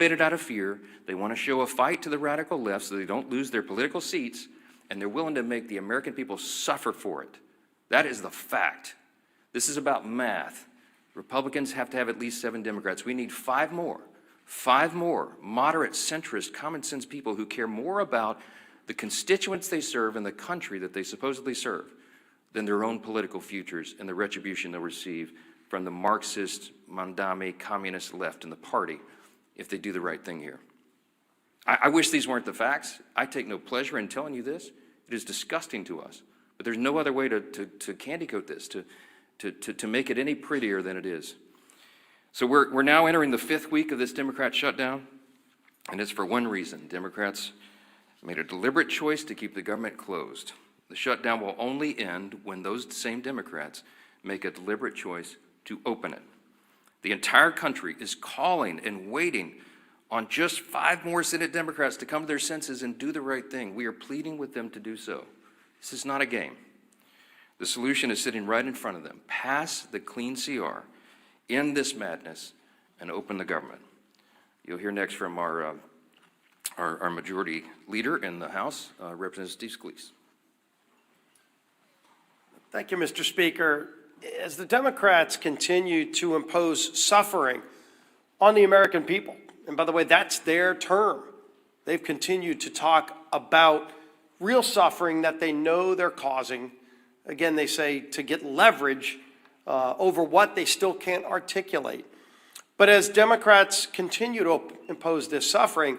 out of fear. They want to show a fight to the radical left so they don't lose their political seats, and they're willing to make the American people suffer for it. That is the fact. This is about math. Republicans have to have at least 7 Democrats. We need 5 more. 5 more moderate, centrist, common sense people who care more about the constituents they serve and the country that they supposedly serve than their own political futures and the retribution they'll receive from the Marxist, Mandami, communist left in the party if they do the right thing here. I wish these weren't the facts. I take no pleasure in telling you this. It is disgusting to us. But there's no other way to candy coat this, to make it any prettier than it is. So we're now entering the 5th week of this Democrat shutdown, and it's for one reason. Democrats made a deliberate choice to keep the government closed. The shutdown will only end when those same Democrats make a deliberate choice to open it. The entire country is calling and waiting on just 5 more Senate Democrats to come to their senses and do the right thing. We are pleading with them to do so. This is not a game. The solution is sitting right in front of them. Pass the clean CR, end this madness, and open the government. You'll hear next from our majority leader in the House, Representative Steve Scalise. Thank you, Mr. Speaker. As the Democrats continue to impose suffering on the American people, and by the way, that's their term, they've continued to talk about real suffering that they know they're causing. Again, they say to get leverage over what they still can't articulate. But as Democrats continue to impose this suffering,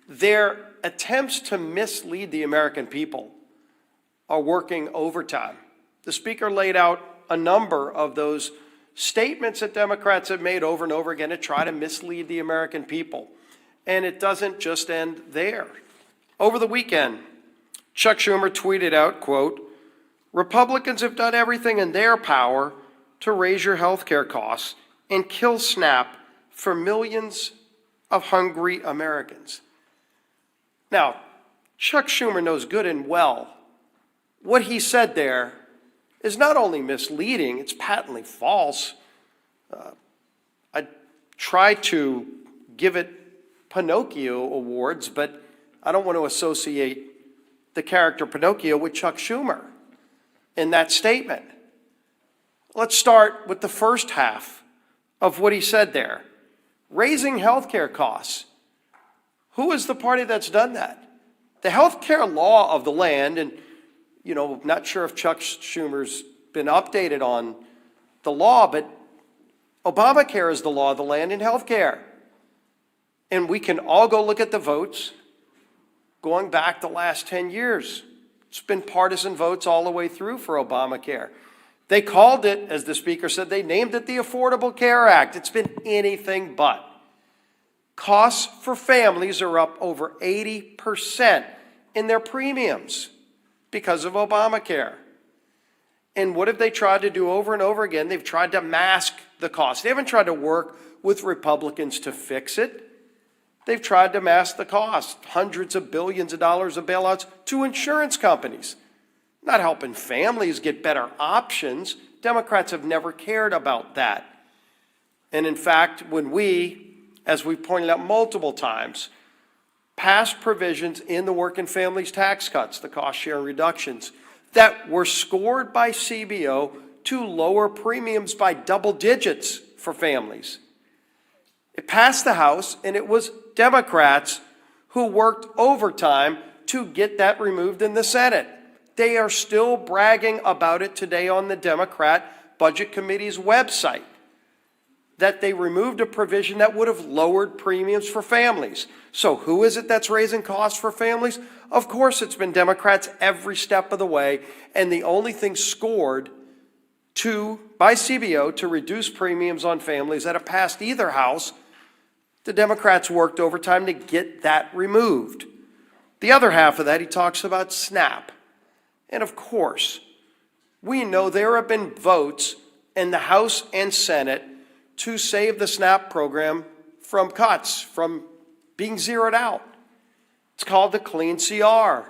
their attempts to mislead the American people are working overtime. The Speaker laid out a number of those statements that Democrats have made over and over again to try to mislead the American people. And it doesn't just end there. Over the weekend, Chuck Schumer tweeted out, quote, "Republicans have done everything in their power to raise your health care costs and kill SNAP for millions of hungry Americans." Now, Chuck Schumer knows good and well what he said there is not only misleading, it's patently false. I tried to give it Pinocchio awards, but I don't want to associate the character Pinocchio with Chuck Schumer in that statement. Let's start with the first half of what he said there. Raising health care costs. Who is the party that's done that? The health care law of the land, and not sure if Chuck Schumer's been updated on the law, but Obamacare is the law of the land in health care. And we can all go look at the votes going back the last 10 years. It's been partisan votes all the way through for Obamacare. They called it, as the Speaker said, they named it the Affordable Care Act. It's been anything but. Costs for families are up over 80% in their premiums because of Obamacare. And what have they tried to do over and over again? They've tried to mask the cost. They haven't tried to work with Republicans to fix it. They've tried to mask the cost. Hundreds of billions of dollars of bailouts to insurance companies. Not helping families get better options. Democrats have never cared about that. And in fact, when we, as we've pointed out multiple times, passed provisions in the working families tax cuts, the cost share reductions, that were scored by CBO to lower premiums by double digits for families. It passed the House, and it was Democrats who worked overtime to get that removed in the Senate. They are still bragging about it today on the Democrat Budget Committee's website, that they removed a provision that would have lowered premiums for families. So who is it that's raising costs for families? Of course it's been Democrats every step of the way, and the only thing scored by CBO to reduce premiums on families that have passed either house, the Democrats worked overtime to get that removed. The other half of that, he talks about SNAP. And of course, we know there have been votes in the House and Senate to save the SNAP program from cuts, from being zeroed out. It's called the Clean CR.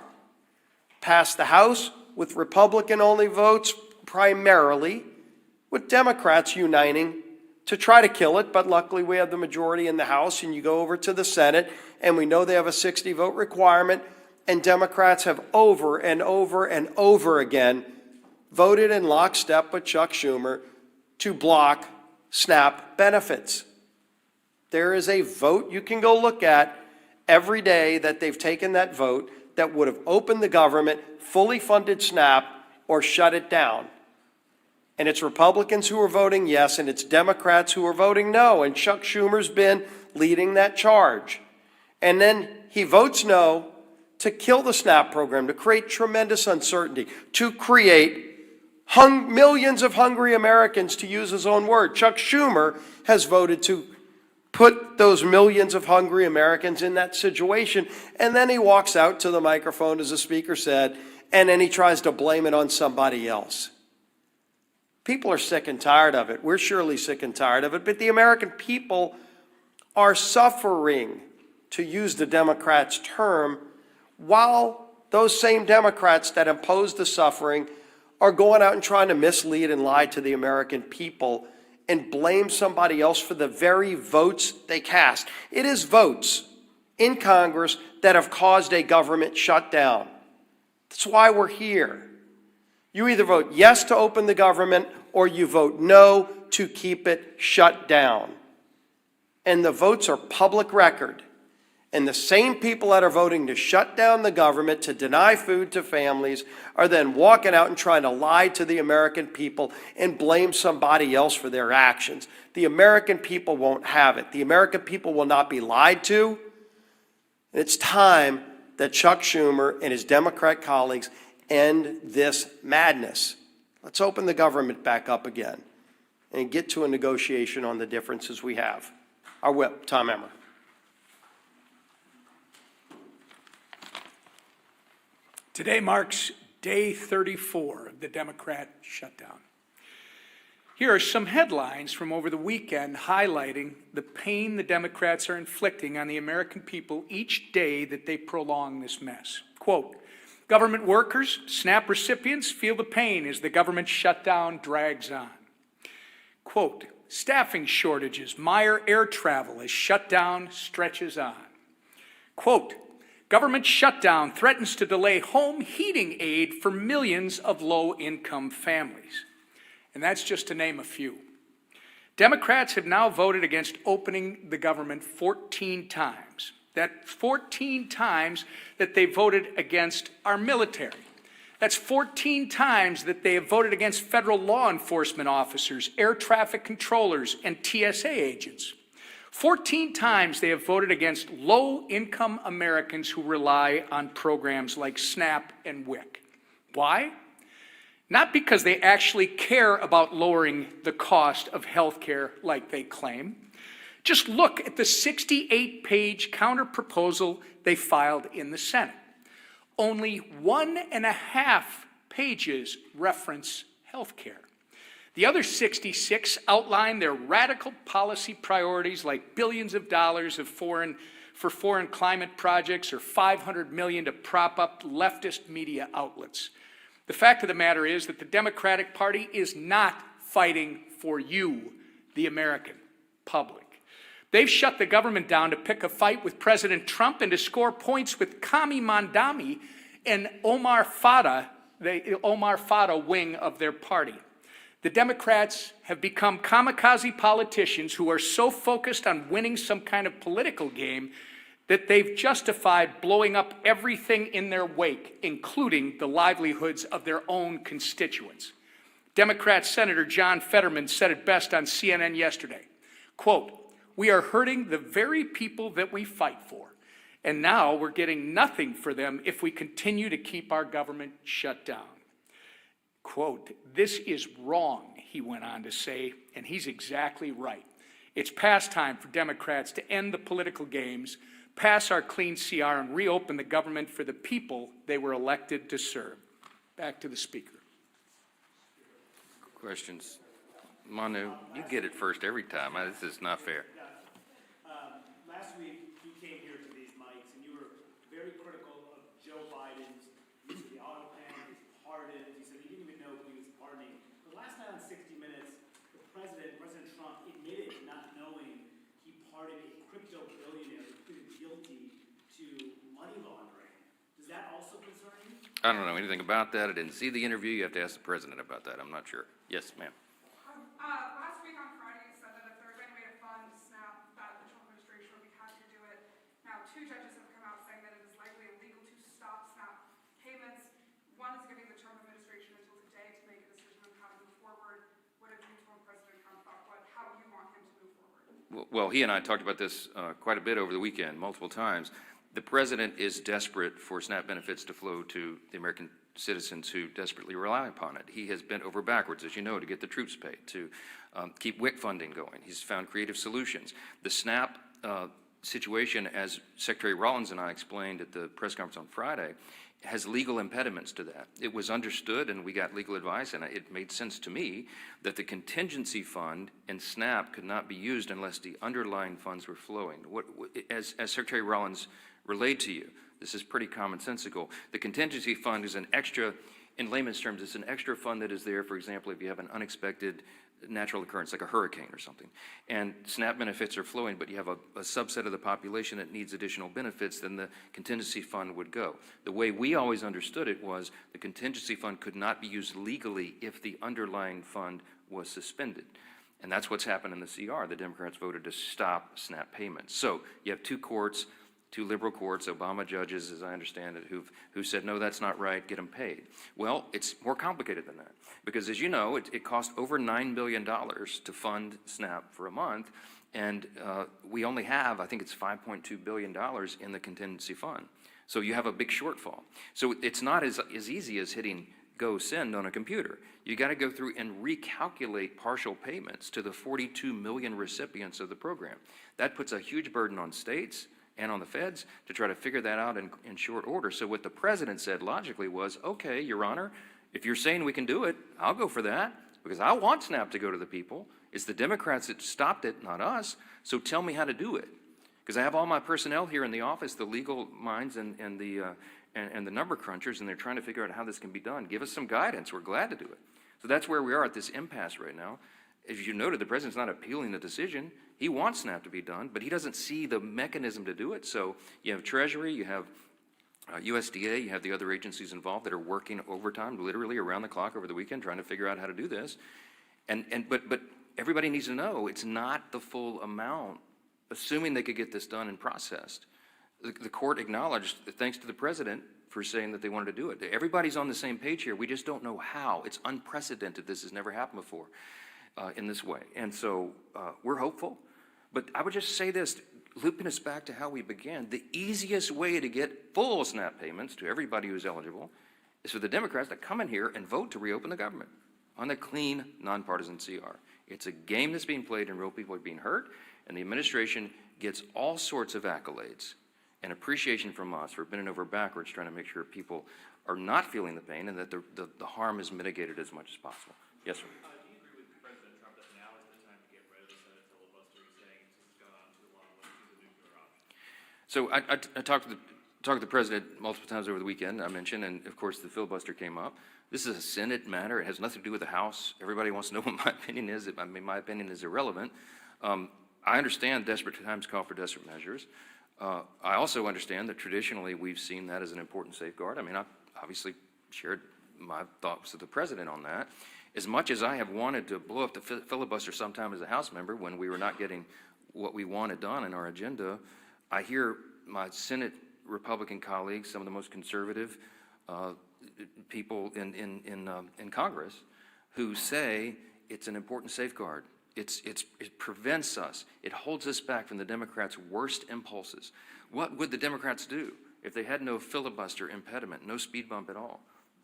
Passed the House with Republican-only votes primarily, with Democrats uniting to try to kill it, but luckily we have the majority in the House, and you go over to the Senate, and we know they have a 60-vote requirement, and Democrats have over and over and over again voted in lockstep with Chuck Schumer to block SNAP benefits. There is a vote you can go look at every day that they've taken that vote that would have opened the government, fully funded SNAP, or shut it down. And it's Republicans who are voting yes, and it's Democrats who are voting no. And Chuck Schumer's been leading that charge. And then he votes no to kill the SNAP program, to create tremendous uncertainty, to create millions of hungry Americans, to use his own word. Chuck Schumer has voted to put those millions of hungry Americans in that situation. And then he walks out to the microphone, as the speaker said, and then he tries to blame it on somebody else. People are sick and tired of it. We're surely sick and tired of it, but the American people are suffering, to use the Democrats' term, while those same Democrats that impose the suffering are going out and trying to mislead and lie to the American people and blame somebody else for the very votes they cast. It is votes in Congress that have caused a government shutdown. That's why we're here. You either vote yes to open the government or you vote no to keep it shut down. And the votes are public record. And the same people that are voting to shut down the government, to deny food to families, are then walking out and trying to lie to the American people and blame somebody else for their actions. The American people won't have it. The American people will not be lied to. And it's time that Chuck Schumer and his Democrat colleagues end this madness. Let's open the government back up again and get to a negotiation on the differences we have. Our whip, Tom Emmer. Today marks day 34 of the Democrat shutdown. Here are some headlines from over the weekend highlighting the pain the Democrats are inflicting on the American people each day that they prolong this mess. Quote, government workers, SNAP recipients feel the pain as the government shutdown drags on. Quote, staffing shortages mire air travel as shutdown stretches on. Quote, government shutdown threatens to delay home heating aid for millions of low-income families. And that's just to name a few. Democrats have now voted against opening the government 14 times. That's 14 times that they voted against our military. That's 14 times that they have voted against federal law enforcement officers, air traffic controllers, and TSA agents. 14 times they have voted against low-income Americans who rely on programs like SNAP and WIC. Why? Not because they actually care about lowering the cost of health care like they claim. Just look at the 68-page counterproposal they filed in the Senate. Only 1.5 pages reference health care. The other 66 outline their radical policy priorities like billions of dollars for foreign climate projects or $500 million to prop up leftist media outlets. The fact of the matter is that the Democratic Party is not fighting for you, the American public. They've shut the government down to pick a fight with President Trump and to score points with Kami Mandami and Omar Fada, the Omar Fada wing of their party. The Democrats have become kamikaze politicians who are so focused on winning some kind of political game that they've justified blowing up everything in their wake, including the livelihoods of their own constituents. Democrat Senator John Fetterman said it best on CNN yesterday. Quote, we are hurting the very people that we fight for, and now we're getting nothing for them if we continue to keep our government shut down. Quote, this is wrong, he went on to say, and he's exactly right. It's past time for Democrats to end the political games, pass our clean CR, and reopen the government for the people they were elected to serve. Back to the Speaker. Questions? Manu, you get it first every time. This is not fair. Last week, you came here to these mics, and you were very critical of Joe Biden's use of the auto pen, his pardons. You said you didn't even know he was pardoning. But last night on 60 Minutes, the President Trump admitted to not knowing he pardoned a crypto billionaire who pleaded guilty to money laundering. Does that also concern you? I don't know anything about that. I didn't see the interview. You have to ask the president about that. I'm not sure. Yes, ma'am. Last week on Friday, you said that if there was any way to fund SNAP, that the Trump administration would be happy to do it. Now, 2 judges have come out saying that it is likely illegal to stop SNAP payments. One is giving the Trump administration until today to make a decision on how to move forward. What have you told President Trump about how you want him to move forward? Well, he and I talked about this quite a bit over the weekend, multiple times. The president is desperate for SNAP benefits to flow to the American citizens who desperately rely upon it. He has bent over backwards, as you know, to get the troops paid, to keep WIC funding going. He's found creative solutions. The SNAP situation, as Secretary Rollins and I explained at the press conference on Friday, has legal impediments to that. It was understood, and we got legal advice, and it made sense to me that the contingency fund and SNAP could not be used unless the underlying funds were flowing. As Secretary Rollins relayed to you, this is pretty commonsensical. The contingency fund is an extra, in layman's terms, it's an extra fund that is there, for example, if you have an unexpected natural occurrence, like a hurricane or something, and SNAP benefits are flowing, but you have a subset of the population that needs additional benefits, then the contingency fund would go. The way we always understood it was the contingency fund could not be used legally if the underlying fund was suspended. And that's what's happened in the CR. The Democrats voted to stop SNAP payments. So you have 2 courts, 2 liberal courts, Obama judges, as I understand it, who said, no, that's not right, get them paid. Well, it's more complicated than that, because as you know, it cost over $9 billion to fund SNAP for a month, and we only have, I think it's $5.2 billion in the contingency fund. So you have a big shortfall. So it's not as easy as hitting go send on a computer. You got to go through and recalculate partial payments to the 42 million recipients of the program. That puts a huge burden on states and on the feds to try to figure that out in short order. So what the president said logically was, okay, Your Honor, if you're saying we can do it, I'll go for that, because I want SNAP to go to the people. It's the Democrats that stopped it, not us, so tell me how to do it. Because I have all my personnel here in the office, the legal minds and the number crunchers, and they're trying to figure out how this can be done. Give us some guidance, we're glad to do it. So that's where we are at this impasse right now. As you noted, the president's not appealing the decision. He wants SNAP to be done, but he doesn't see the mechanism to do it. So you have Treasury, you have USDA, you have the other agencies involved that are working overtime, literally around the clock over the weekend, trying to figure out how to do this. But everybody needs to know it's not the full amount, assuming they could get this done and processed. The court acknowledged, thanks to the president, for saying that they wanted to do it. Everybody's on the same page here. We just don't know how. It's unprecedented. This has never happened before in this way. And so we're hopeful. But I would just say this, looping us back to how we began, the easiest way to get full SNAP payments to everybody who's eligible is for the Democrats to come in here and vote to reopen the government on a clean, nonpartisan CR. It's a game that's being played and real people are being hurt, and the administration gets all sorts of accolades and appreciation from us for bending over backwards trying to make sure people are not feeling the pain and that the harm is mitigated as much as possible. Yes, sir. Do you agree with President Trump that now is the time to get rid of the Senate filibuster? He's saying it's just gone on too long. Let's do the nuclear option. So I talked to the president multiple times over the weekend, I mentioned, and of course the filibuster came up. This is a Senate matter. It has nothing to do with the House. Everybody wants to know what my opinion is. I mean, my opinion is irrelevant. I understand desperate times call for desperate measures. I also understand that traditionally we've seen that as an important safeguard. I mean, I obviously shared my thoughts with the president on that. As much as I have wanted to blow up the filibuster sometime as a House member when we were not getting what we wanted done in our agenda, I hear my Senate Republican colleagues, some of the most conservative people in Congress, who say it's an important safeguard. It prevents us. It holds us back from the Democrats' worst impulses. What would the Democrats do if they had no filibuster impediment, no speed bump at all?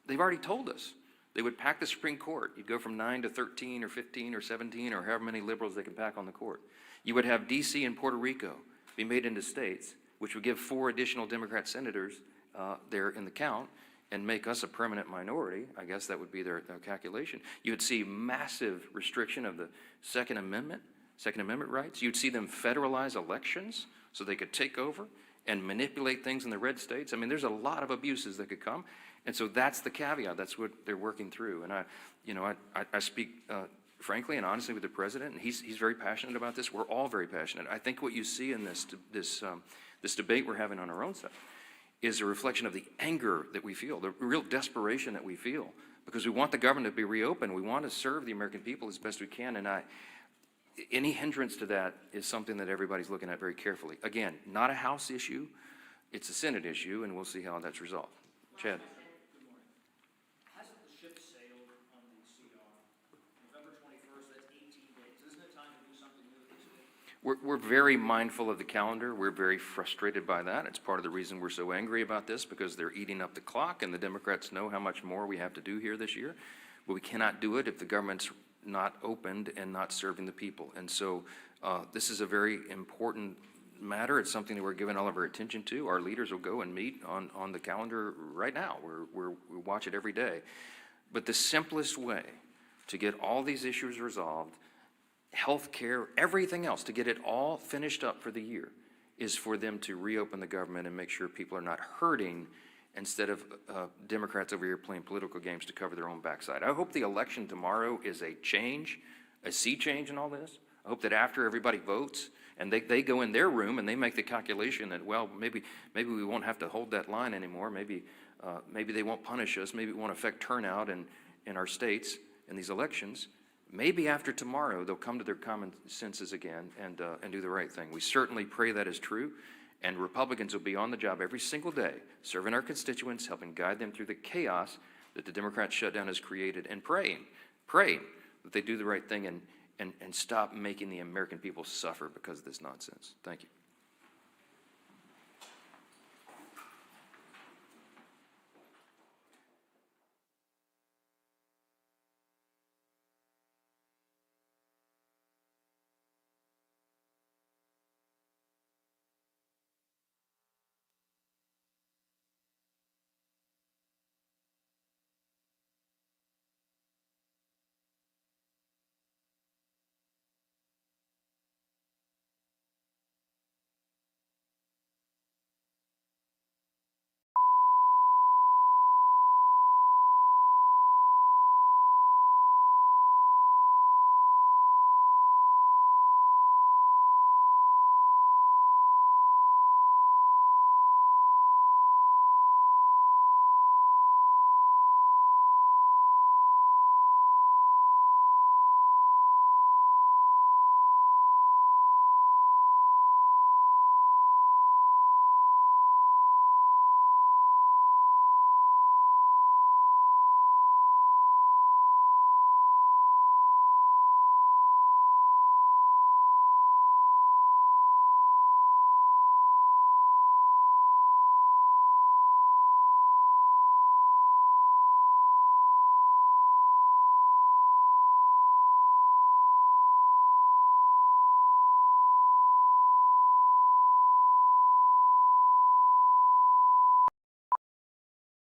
They've already told us. They would pack the Supreme Court. You'd go from 9 to 13 or 15 or 17 or however many liberals they can pack on the court. You would have D.C. and Puerto Rico be made into states, which would give 4 additional Democrat senators there in the count and make us a permanent minority. I guess that would be their calculation. You would see massive restriction of the Second Amendment rights. You'd see them federalize elections so they could take over and manipulate things in the red states. I mean, there's a lot of abuses that could come. And so that's the caveat. That's what they're working through. And I speak frankly and honestly with the president, and he's very passionate about this. We're all very passionate. I think what you see in this debate we're having on our own side is a reflection of the anger that we feel, the real desperation that we feel, because we want the government to be reopened. We want to serve the American people as best we can, and any hindrance to that is something that everybody's looking at very carefully. Again, not a House issue, it's a Senate issue, and we'll see how that's resolved. Chad? Hasn't the ship sailed on the CR? November 21st, that's 18 days. Isn't it time to do something new this week? We're very mindful of the calendar. We're very frustrated by that. It's part of the reason we're so angry about this, because they're eating up the clock, and the Democrats know how much more we have to do here this year. But we cannot do it if the government's not opened and not serving the people. And so this is a very important matter. It's something that we're giving all of our attention to. Our leaders will go and meet on the calendar right now. We watch it every day. But the simplest way to get all these issues resolved, health care, everything else, to get it all finished up for the year, is for them to reopen the government and make sure people are not hurting, instead of Democrats over here playing political games to cover their own backside. I hope the election tomorrow is a change, a sea change in all this. I hope that after everybody votes and they go in their room and they make the calculation that, well, maybe we won't have to hold that line anymore. Maybe they won't punish us. Maybe it won't affect turnout in our states in these elections. Maybe after tomorrow they'll come to their common senses again and do the right thing. We certainly pray that is true. And Republicans will be on the job every single day, serving our constituents, helping guide them through the chaos that the Democrat shutdown has created, and praying that they do the right thing and stop making the American people suffer because of this nonsense. Thank you.